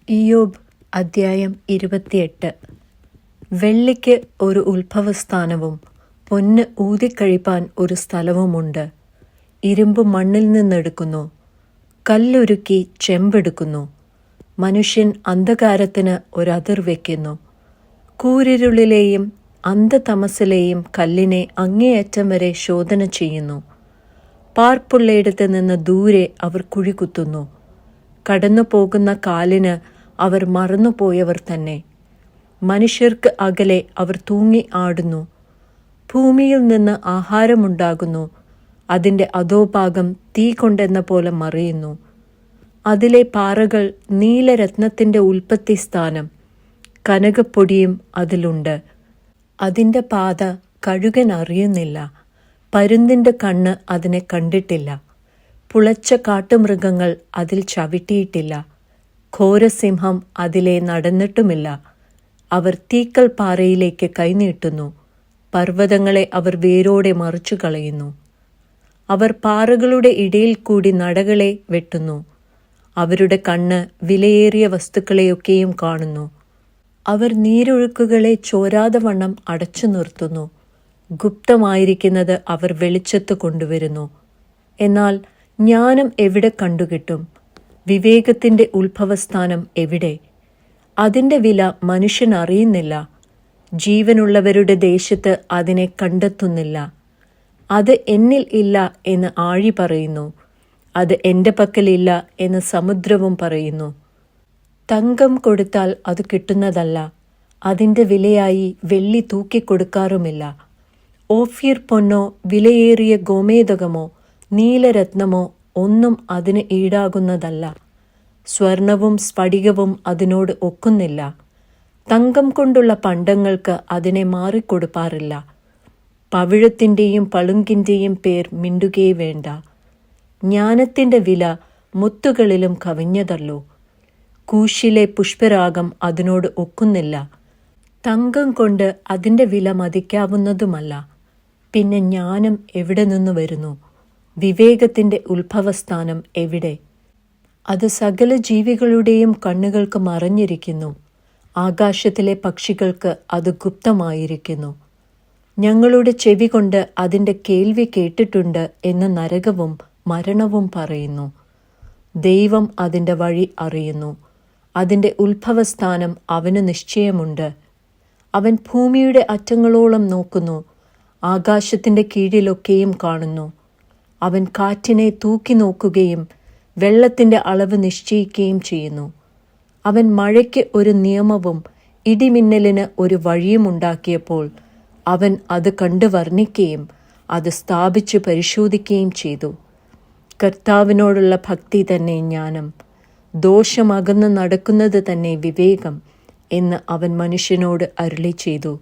ഇയ്യോബ് അദ്ധ്യായം 28. വെള്ളിക്ക് ഒരു ഉത്ഭവസ്ഥാനവും പൊന്ന് ഊതിക്കഴിപ്പാൻ ഒരു സ്ഥലവുമുണ്ട്. ഇരുമ്പ് മണ്ണിൽ നിന്നെടുക്കുന്നു, കല്ലുരുക്കി ചെമ്പെടുക്കുന്നു. മനുഷ്യൻ അന്ധകാരത്തിന് ഒരതിർ വയ്ക്കുന്നു. കൂരിരുളിലെയും അന്ധതമസിലെയും കല്ലിനെ അങ്ങേയറ്റം വരെ ശോധന ചെയ്യുന്നു. പാർപ്പുള്ളയിടത്ത് നിന്ന് ദൂരെ അവർ കുഴികുത്തുന്നു. കടന്നു പോകുന്ന കാലിന് അവർ മറന്നുപോയവർ തന്നെ. മനുഷ്യർക്ക് അകലെ അവർ തൂങ്ങി ആടുന്നു. ഭൂമിയിൽ നിന്ന് ആഹാരമുണ്ടാകുന്നു, അതിൻ്റെ അധോഭാഗം തീ കൊണ്ടെന്ന പോലെ മറിയുന്നു. അതിലെ പാറകൾ നീലരത്നത്തിൻ്റെ ഉൽപ്പത്തി സ്ഥാനം, കനകപ്പൊടിയും അതിലുണ്ട്. അതിൻ്റെ പാത കഴുകൻ അറിയുന്നില്ല, പരുന്തിൻ്റെ കണ്ണ് അതിനെ കണ്ടിട്ടില്ല. പുളച്ച കാട്ടുമൃഗങ്ങൾ അതിൽ ചവിട്ടിയിട്ടില്ല, ഘോരസിംഹം അതിലെ നടന്നിട്ടുമില്ല. അവർ തീക്കൽ പാറയിലേക്ക് കൈനീട്ടുന്നു, പർവ്വതങ്ങളെ അവർ വേരോടെ മറിച്ചു കളയുന്നു. അവർ പാറകളുടെ ഇടയിൽ കൂടി നടകളെ വെട്ടുന്നു. അവരുടെ കണ്ണ് വിലയേറിയ വസ്തുക്കളെയൊക്കെയും കാണുന്നു. അവർ നീരൊഴുക്കുകളെ ചോരാതെ വണ്ണം അടച്ചു നിർത്തുന്നു. ഗുപ്തമായിരിക്കുന്നത് അവർ വെളിച്ചത്ത് കൊണ്ടുവരുന്നു. എന്നാൽ ജ്ഞാനം എവിടെ കണ്ടുകിട്ടും? വിവേകത്തിൻ്റെ ഉത്ഭവസ്ഥാനം എവിടെ? അതിൻ്റെ വില മനുഷ്യൻ അറിയുന്നില്ല. ജീവനുള്ളവരുടെ ദേശത്ത് അതിനെ കണ്ടെത്തുന്നില്ല. അത് എന്നിൽ ഇല്ല എന്ന് ആഴി പറയുന്നു, അത് എൻ്റെ പക്കലില്ല എന്ന് സമുദ്രവും പറയുന്നു. തങ്കം കൊടുത്താൽ അത് കിട്ടുന്നതല്ല, അതിൻ്റെ വിലയായി വെള്ളി തൂക്കിക്കൊടുക്കാറുമില്ല. ഓഫീർ പൊന്നോ വിലയേറിയ ഗോമേതകമോ നീലരത്നമോ ഒന്നും അതിന് ഈടാകുന്നതല്ല. സ്വർണവും സ്ഫടികവും അതിനോട് ഒക്കുന്നില്ല. തങ്കം കൊണ്ടുള്ള പണ്ടങ്ങൾക്ക് അതിനെ മാറിക്കൊടുപ്പാറില്ല. പവിഴത്തിൻ്റെയും പളുങ്കിൻ്റെയും പേർ മിണ്ടുകേ വേണ്ട. ജ്ഞാനത്തിൻ്റെ വില മുത്തുകളിലും കവിഞ്ഞതല്ലോ. കൂശിലെ പുഷ്പരാഗം അതിനോട് ഒക്കുന്നില്ല. തങ്കം കൊണ്ട് അതിൻ്റെ വില മതിക്കാവുന്നതുമല്ല. പിന്നെ ജ്ഞാനം എവിടെ നിന്ന് വരുന്നു? വിവേകത്തിൻ്റെ ഉത്ഭവസ്ഥാനം എവിടെ? അത് സകല ജീവികളുടെയും കണ്ണുകൾക്ക് മറഞ്ഞിരിക്കുന്നു. ആകാശത്തിലെ പക്ഷികൾക്ക് അത് ഗുപ്തമായിരിക്കുന്നു. ഞങ്ങളുടെ ചെവി കൊണ്ട് അതിൻ്റെ കേൾവി കേട്ടിട്ടുണ്ട് എന്ന് നരകവും മരണവും പറയുന്നു. ദൈവം അതിൻ്റെ വഴി അറിയുന്നു, അതിൻ്റെ ഉത്ഭവസ്ഥാനം അവന് നിശ്ചയമുണ്ട്. അവൻ ഭൂമിയുടെ അറ്റങ്ങളോളം നോക്കുന്നു, ആകാശത്തിൻ്റെ കീഴിലൊക്കെയും കാണുന്നു. അവൻ കാറ്റിനെ തൂക്കി നോക്കുകയും വെള്ളത്തിൻ്റെ അളവ് നിശ്ചയിക്കുകയും ചെയ്യുന്നു. അവൻ മഴയ്ക്ക് ഒരു നിയമവും ഇടിമിന്നലിന് ഒരു വഴിയും ഉണ്ടാക്കിയപ്പോൾ അവൻ അത് കണ്ടു വർണ്ണിക്കുകയും അത് സ്ഥാപിച്ച് പരിശോധിക്കുകയും ചെയ്തു. കർത്താവിനോടുള്ള ഭക്തി തന്നെ ജ്ഞാനം, ദോഷമകന്ന് നടക്കുന്നത് തന്നെ വിവേകം എന്ന് അവൻ മനുഷ്യനോട് അരുളി ചെയ്തു.